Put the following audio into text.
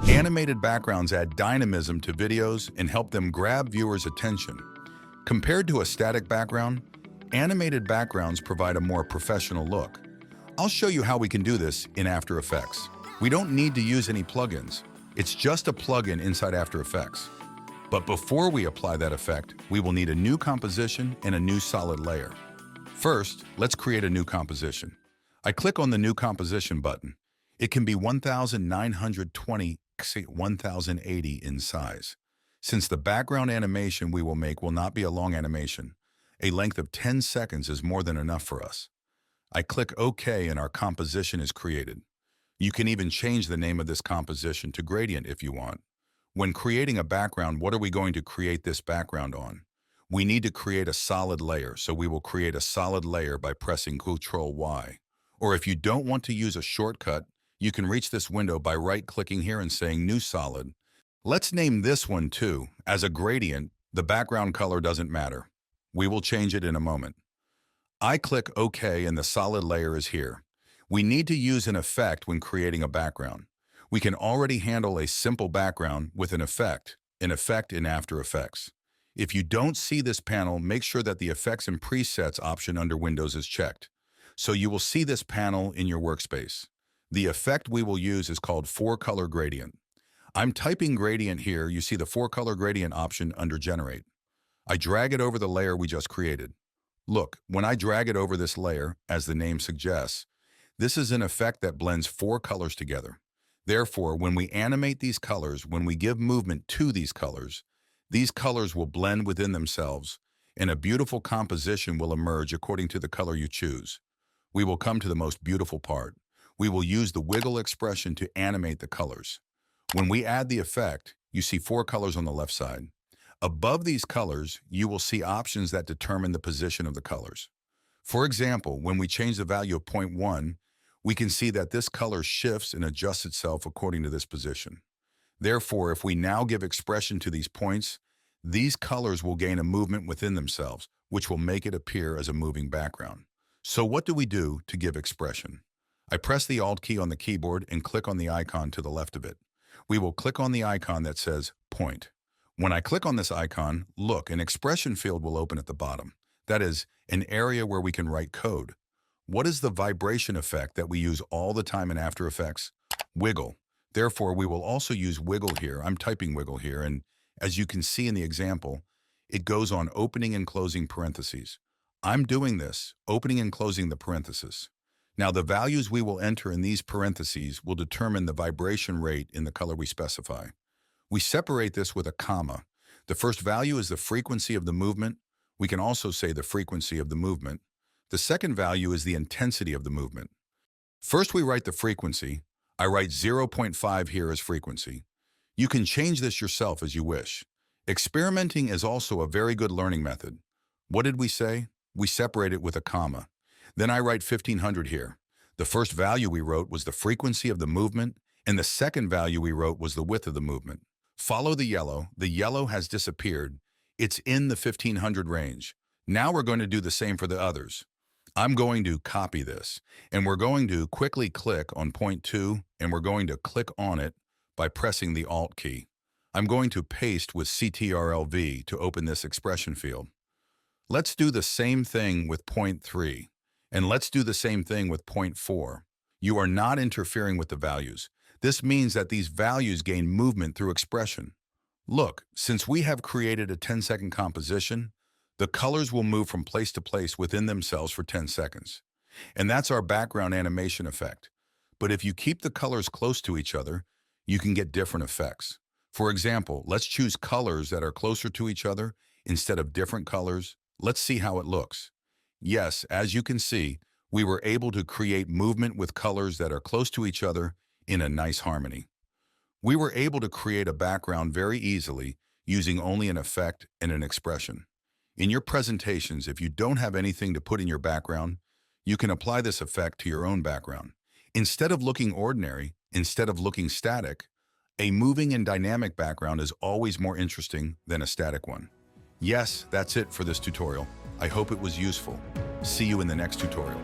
Animated backgrounds add dynamism to videos and help them grab viewers' attention. Compared to a static background, animated backgrounds provide a more professional look. I'll show you how we can do this in After Effects. We don't need to use any plugins. It's just a plugin inside After Effects. But before we apply that effect, we will need a new composition and a new solid layer. First, let's create a new composition. I click on the New Composition button. It can be 1920 x 1080 in size. Since the background animation we will make will not be a long animation, a length of 10 seconds is more than enough for us. I click OK and our composition is created. You can even change the name of this composition to Gradient if you want. When creating a background, what are we going to create this background on? We need to create a solid layer, so we will create a solid layer by pressing Ctrl-Y. Or if you don't want to use a shortcut, you can reach this window by right-clicking here and saying New Solid. Let's name this one too. As a gradient, the background color doesn't matter. We will change it in a moment. I click OK and the solid layer is here. We need to use an effect when creating a background. We can already handle a simple background with an effect in After Effects. If you don't see this panel, make sure that the Effects and Presets option under Windows is checked. So you will see this panel in your workspace. The effect we will use is called 4-Color Gradient. I'm typing gradient here. You see the 4-Color Gradient option under Generate. I drag it over the layer we just created. Look, when I drag it over this layer, as the name suggests, this is an effect that blends 4 colors together. Therefore, when we animate these colors, when we give movement to these colors will blend within themselves, and a beautiful composition will emerge according to the color you choose. We will come to the most beautiful part. We will use the wiggle expression to animate the colors. When we add the effect, you see 4 colors on the left side. Above these colors, you will see options that determine the position of the colors. For example, when we change the value of 0.1, we can see that this color shifts and adjusts itself according to this position. Therefore, if we now give expression to these points, these colors will gain a movement within themselves, which will make it appear as a moving background. So what do we do to give expression? I press the Alt key on the keyboard and click on the icon to the left of it. We will click on the icon that says Point. When I click on this icon, look, an expression field will open at the bottom. That is, an area where we can write code. What is the vibration effect that we use all the time in After Effects? Wiggle. Therefore, we will also use wiggle here. I'm typing wiggle here, and as you can see in the example, it goes on opening and closing parentheses. I'm doing this, opening and closing the parentheses. Now, the values we will enter in these parentheses will determine the vibration rate in the color we specify. We separate this with a comma. The first value is the frequency of the movement. We can also say the frequency of the movement. The second value is the intensity of the movement. First, we write the frequency. I write 0.5 here as frequency. You can change this yourself as you wish. Experimenting is also a very good learning method. What did we say? We separate it with a comma. Then I write 1500 here. The first value we wrote was the frequency of the movement, and the second value we wrote was the width of the movement. Follow the yellow. The yellow has disappeared. It's in the 1500 range. Now we're going to do the same for the others. I'm going to copy this, and we're going to quickly click on point 2, and we're going to click on it by pressing the Alt key. I'm going to paste with Ctrl-V to open this expression field. Let's do the same thing with point 3, and let's do the same thing with point 4. You are not interfering with the values. This means that these values gain movement through expression. Look, since we have created a 10-second composition, the colors will move from place to place within themselves for 10 seconds. And that's our background animation effect. But if you keep the colors close to each other, you can get different effects. For example, let's choose colors that are closer to each other instead of different colors. Let's see how it looks. Yes, as you can see, we were able to create movement with colors that are close to each other in a nice harmony. We were able to create a background very easily using only an effect and an expression. In your presentations, if you don't have anything to put in your background, you can apply this effect to your own background. Instead of looking ordinary, instead of looking static, a moving and dynamic background is always more interesting than a static one. Yes, that's it for this tutorial. I hope it was useful. See you in the next tutorial.